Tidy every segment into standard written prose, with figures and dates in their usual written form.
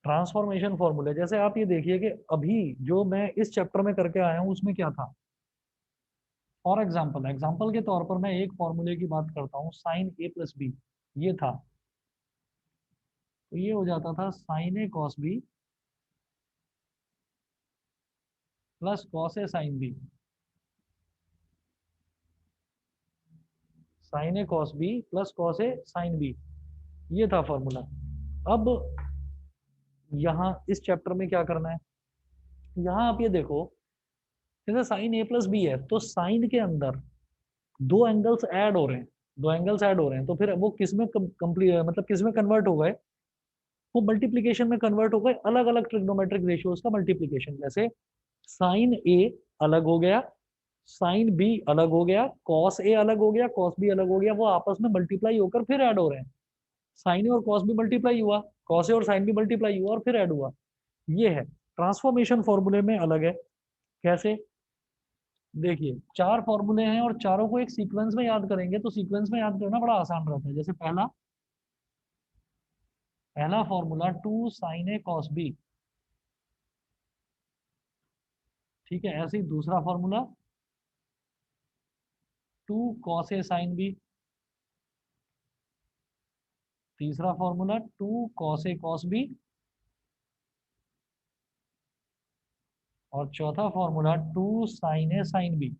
Transformation फॉर्मूले, जैसे आप ये देखिए कि अभी जो मैं इस चैप्टर में करके आया हूँ उसमें क्या था। फॉर एग्जाम्पल के तौर पर मैं एक फॉर्मूले की बात करता हूँ, साइन ए प्लस बी, ये था। तो ये हो जाता था sign A cos B plus cos A sine B, sign A cos B plus cos A sine B, ये था फॉर्मूला। अब यहाँ इस चैप्टर में क्या करना है, यहाँ आप ये देखो, जैसे साइन ए प्लस बी है तो साइन के अंदर दो एंगल्स ऐड हो रहे हैं, दो एंगल्स ऐड हो रहे हैं, तो फिर वो किस में कंप्लीट, मतलब किस में कन्वर्ट हो गए, वो मल्टीप्लीकेशन में कन्वर्ट हो गए, अलग अलग ट्रिग्नोमेट्रिक रेशियोज का मल्टीप्लीकेशन। जैसे साइन ए अलग हो गया, साइन बी अलग हो गया, कॉस ए अलग हो गया, कॉस बी अलग हो गया, वो आपस में मल्टीप्लाई होकर फिर ऐड हो रहे हैं। साइन ए और कॉस बी मल्टीप्लाई हुआ, कॉस ए और साइन बी मल्टीप्लाई हुआ और फिर ऐड हुआ। ये है ट्रांसफॉर्मेशन फॉर्मूले में अलग है। कैसे, देखिए चार फॉर्मूले हैं और चारों को एक सीक्वेंस में याद करेंगे तो सीक्वेंस में याद करना बड़ा आसान रहता है। जैसे पहला पहला formula two sine A cos B, ठीक है। ऐसे ही दूसरा formula two cos A sine B, तीसरा formula two cos A cos B, और चौथा formula two sine A sine B.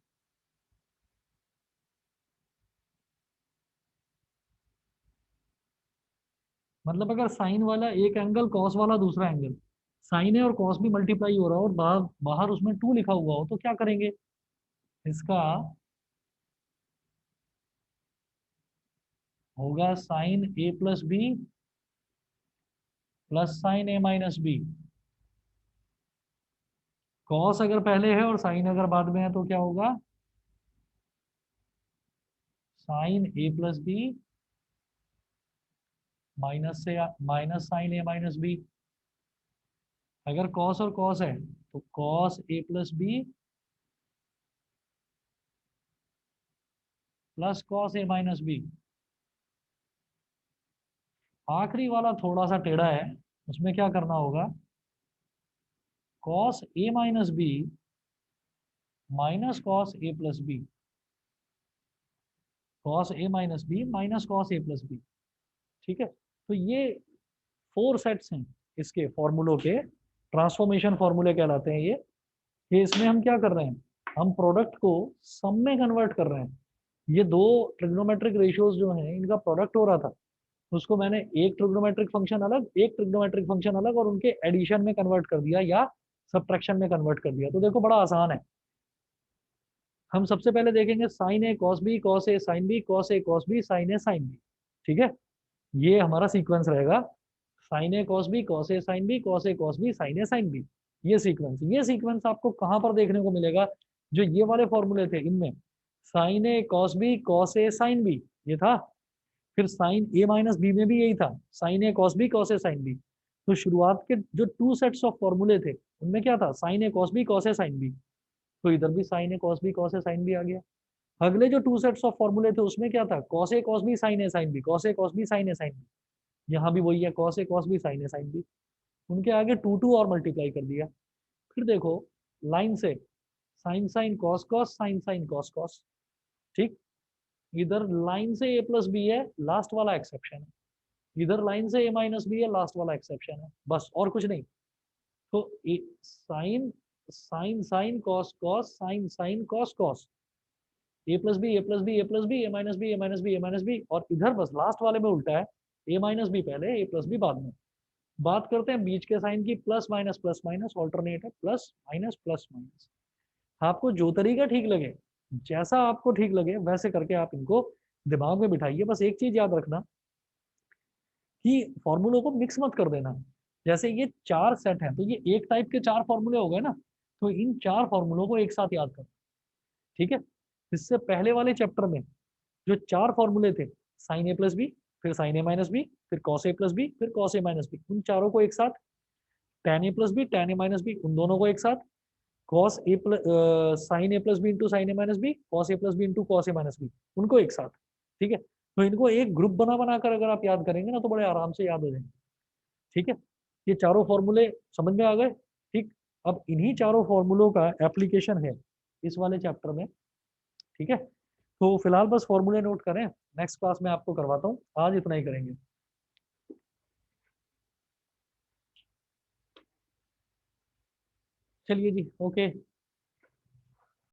मतलब अगर साइन वाला एक एंगल, कॉस वाला दूसरा एंगल, साइन ए और कॉस भी मल्टीप्लाई हो रहा हो और बाहर बाहर उसमें टू लिखा हुआ हो, तो क्या करेंगे, इसका होगा साइन ए प्लस बी प्लस साइन ए माइनस बी। कॉस अगर पहले है और साइन अगर बाद में है तो क्या होगा, साइन ए प्लस बी माइनस से माइनस साइन ए माइनस बी। अगर कॉस और कॉस है तो cos A plus B plus cos A minus B. आखिरी वाला थोड़ा सा टेढ़ा है, उसमें क्या करना होगा, cos A minus B minus cos A plus B, cos A minus B minus cos A plus B. ठीक है, तो ये फोर सेट्स हैं इसके फॉर्मूलों के, ट्रांसफॉर्मेशन फॉर्मूले कहलाते हैं ये इसमें हम क्या कर रहे हैं, हम प्रोडक्ट को सम में कन्वर्ट कर रहे हैं। ये दो ट्रिग्नोमेट्रिक रेशियोज जो हैं इनका प्रोडक्ट हो रहा था, उसको मैंने एक ट्रिग्नोमेट्रिक फंक्शन अलग, एक ट्रिग्नोमेट्रिक फंक्शन अलग, और उनके एडिशन में कन्वर्ट कर दिया या सब्ट्रैक्शन में कन्वर्ट कर दिया। तो देखो बड़ा आसान है। हम सबसे पहले देखेंगे sign A cos B, cos A sine B, cos A cos B, sign A sine B. ठीक है, ये हमारा सीक्वेंस रहेगा, sign A cos B, cos A sine B, cos A cos B, sign A sine B. ये sequence आपको कहाँ पर देखने को मिलेगा, जो ये वाले फॉर्मूले थे इनमें, sign A cos B cos A sine B ये था, फिर साइन ए माइनस बी में भी यही था, sign A cos B cos A sine B. तो शुरुआत के जो टू सेट्स ऑफ फॉर्मूले थे उनमें क्या था, sign A cos B cos A sine B, तो इधर भी sign A cos B cos A sine B आ गया। अगले जो टू सेट्स ऑफ फॉर्मूले थे उसमें क्या था, cos A cos B sign A sine B, cos A cos B sign A sine B. यहाँ भी वही है, cos A cos B sign A sine B. उनके आगे टू टू और मल्टीप्लाई कर दिया। फिर देखो लाइन से, sine sine cos cos sine sine cos cos. ठीक, इधर लाइन से ए प्लस बी है, लास्ट वाला एक्सेप्शन है, इधर लाइन से ए माइनस बी है, लास्ट वाला एक्सेप्शन है, बस और कुछ नहीं। तो sine sine sine cos cos sine sine cos cos, A plus B A plus B A plus B A minus B A minus B A minus B, और इधर बस लास्ट वाले में उल्टा है, ए माइनस बी पहले ए प्लस बी बाद में। बात करते हैं बीच के साइन की, प्लस माइनस ऑल्टरनेट है, प्लस माइनस। आपको जो तरीका ठीक लगे, जैसा आपको ठीक लगे वैसे करके आप इनको दिमाग में बिठाइए। बस एक चीज याद रखना कि फॉर्मूलों को मिक्स मत कर देना। जैसे ये चार सेट हैं तो ये एक टाइप के चार फॉर्मूले हो गए ना, तो इन चार फॉर्मूलों को एक साथ याद करो। ठीक है, इससे पहले वाले चैप्टर में जो चार फॉर्मूले थे, साइन ए प्लस बी, फिर साइन ए माइनस बी, फिर कॉस ए प्लस बी, फिर कॉस ए माइनस बी, उन चारों को एक साथ, टेन ए प्लस बी टेन ए माइनस बी, उन दोनों को एक साथ, cos A plus sign A plus B into sine A minus B, cos A plus B into cos A minus B, उनको एक साथ। ठीक है, तो इनको एक ग्रुप बना बनाकर अगर आप याद करेंगे ना तो बड़े आराम से याद हो जाएंगे। ठीक है, ये चारों फॉर्मूले समझ में आ गए। ठीक, अब इन्हीं चारों फॉर्मूलों का एप्लीकेशन है इस वाले चैप्टर में। ठीक है, तो फिलहाल बस फॉर्मूले नोट करें, नेक्स्ट क्लास में आपको करवाता हूँ, आज इतना ही करेंगे। चलिए जी, ओके।